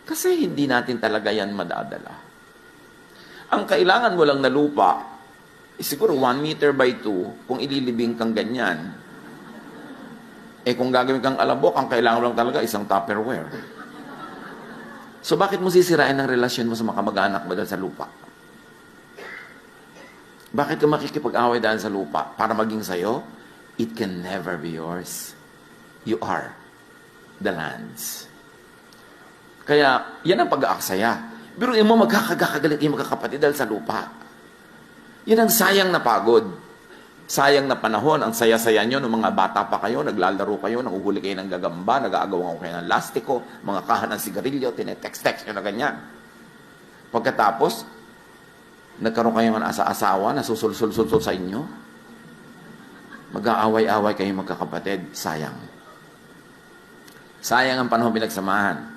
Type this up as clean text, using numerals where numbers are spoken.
Kasi hindi natin talaga yan madadala. Ang kailangan mo lang na lupa, siguro 1 meter by 2, kung ililibing kang ganyan. Kung gagawin kang alabok, ang kailangan mo lang talaga isang Tupperware. So bakit mo sisirain ang relasyon mo sa mga kamag-anak mo dahil sa lupa? Bakit ka makikipag-away dahil sa lupa? Para maging sayo? It can never be yours. You are the lands. Kaya, yan ang pag-aaksaya. Biruin mo, magkakagalit yung magkakapatid dahil sa lupa. Yan ang sayang na pagod. Sayang na panahon. Ang saya-saya nyo, nung mga bata pa kayo, naglalaro kayo, nanguhuli kayo ng gagamba, nag-aagawan kayo ng lastiko, mga kahan ng sigarilyo, tinetext-text nyo na ganyan. Pagkatapos, nagkaroon kayo ng asa-asawa, nasusul-sul-sul sa inyo, mag-aaway-away kayo magkakapatid, sayang. Sayang ang panahon pinagsamahan.